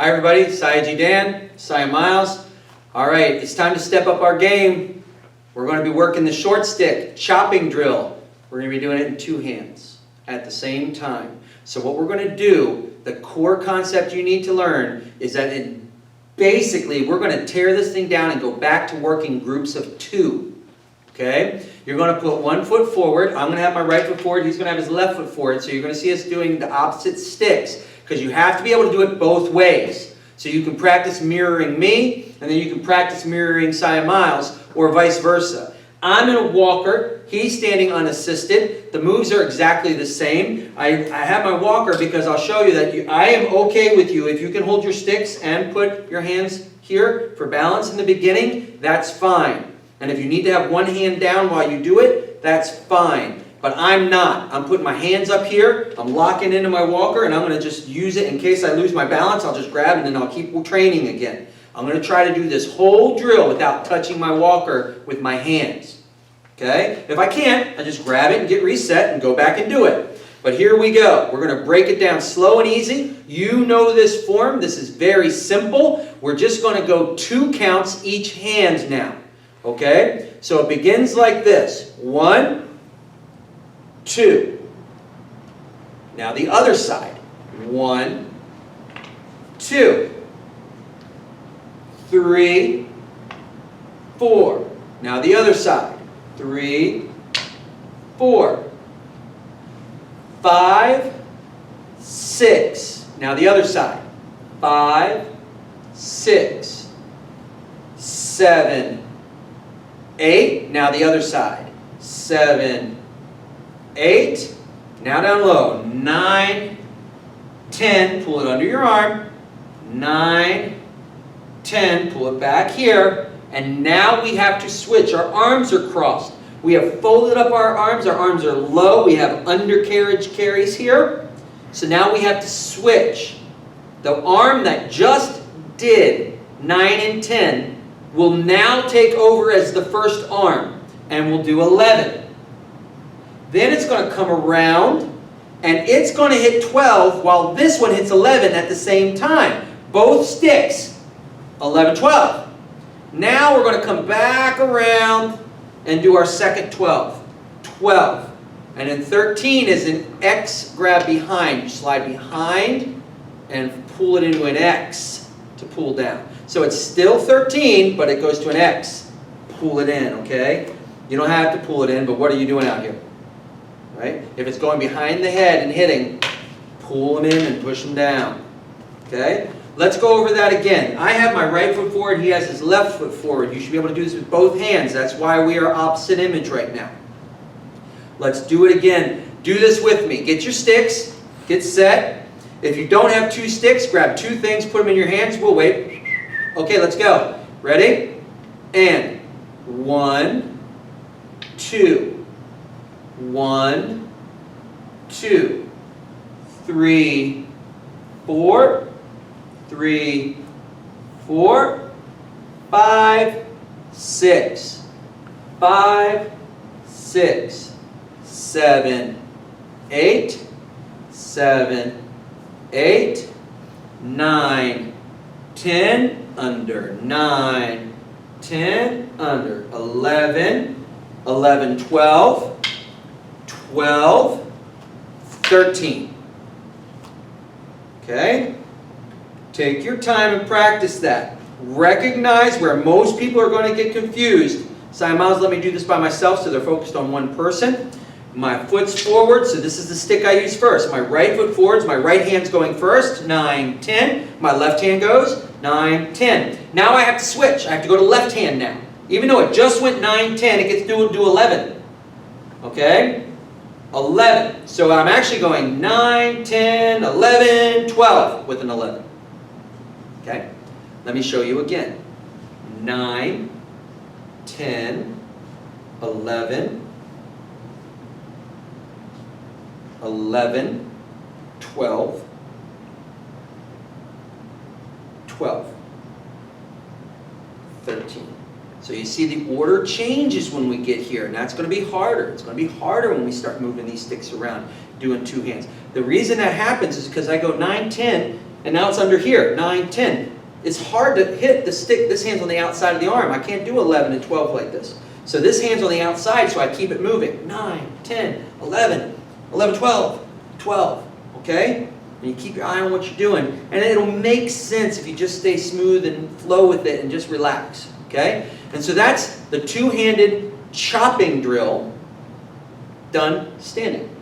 Hi everybody, Sayaji Dan, Saya Miles. All right, it's time to step up our game. We're going to be working the short stick, chopping drill. We're going to be doing it in two hands at the same time. So what we're going to do, the core concept you need to learn is that basically we're going to tear this thing down and go back to working groups of two. Okay? You're going to put one foot forward. I'm going to have my right foot forward. He's going to have his left foot forward. So you're going to see us doing the opposite sticks because you have to be able to do it both ways. So you can practice mirroring me and then you can practice mirroring Saya Miles or vice versa. I'm in a walker. He's standing unassisted. The moves are exactly the same. I have my walker because I'll show you that I am okay with you. If you can hold your sticks and put your hands here for balance in the beginning, that's fine. And if you need to have one hand down while you do it, that's fine. But I'm not. I'm putting my hands up here. I'm locking into my walker and I'm going to just use it in case I lose my balance. I'll just grab it and then I'll keep training again. I'm going to try to do this whole drill without touching my walker with my hands. Okay? If I can't, I just grab it and get reset and go back and do it. But here we go. We're going to break it down slow and easy. You know this form. This is very simple. We're just going to go 2 counts each hand now. Okay? So it begins like this. 1, 2. Now the other side. 1, 2. 3, 4. Now the other side. 3, 4. 5, 6. Now the other side. 5, 6. 7, 8. Now the other side. 7, 8. Now down low. 9, 10. Pull it under your arm. 9, 10. Pull it back here. And now we have to switch. Our arms are crossed. We have folded up our arms. Our arms are low. We have undercarriage carries here. So now we have to switch. The arm that just did 9 and 10 will now take over as the first arm. And we'll do 11. Then it's going to come around. And it's going to hit 12 while this one hits 11 at the same time. Both sticks. 11, 12. Now we're going to come back around and do our second 12. 12. And then 13 is an X grab behind. You slide behind and pull it into an X to pull down. So it's still 13, but it goes to an X. Pull it in, okay? You don't have to pull it in, but what are you doing out here? Right? If it's going behind the head and hitting, pull them in and push them down. Okay? Let's go over that again. I have my right foot forward. He has his left foot forward. You should be able to do this with both hands. That's why we are opposite image right now. Let's do it again. Do this with me. Get your sticks. Get set. If you don't have 2 sticks, grab 2 things, put them in your hands. We'll wait. Okay, let's go. Ready? And 1, 2. 1, 2. 3, 4. 3, 4, 5, 6, 5, 6, 7, 8, 7, 8, 9, 10, under, 9, 10, under, 11, 11, 12, 12, 13. Okay? Take your time and practice that. Recognize where most people are going to get confused. Saya Miles let me do this by myself so they're focused on one person. My foot's forward, so this is the stick I use first. My right foot forward, my right hand's going first, 9, 10. My left hand goes, 9, 10. Now I have to switch. I have to go to left hand now. Even though it just went 9, 10, it gets to do 11. Okay? 11. So I'm actually going 9, 10, 11, 12 with an 11. Okay? Let me show you again. 9, 10, 11, 11, 12, 12, 13. So you see the order changes when we get here, and that's going to be harder. It's going to be harder when we start moving these sticks around, doing 2 hands. The reason that happens is because I go 9, 10, and now it's under here, 9, 10. It's hard to hit the stick, this hand's on the outside of the arm. I can't do 11 and 12 like this. So this hand's on the outside, so I keep it moving. 9, 10, 11, 11, 12, 12, okay? And you keep your eye on what you're doing. And it'll make sense if you just stay smooth and flow with it and just relax, okay? And so that's the two-handed chopping drill done standing.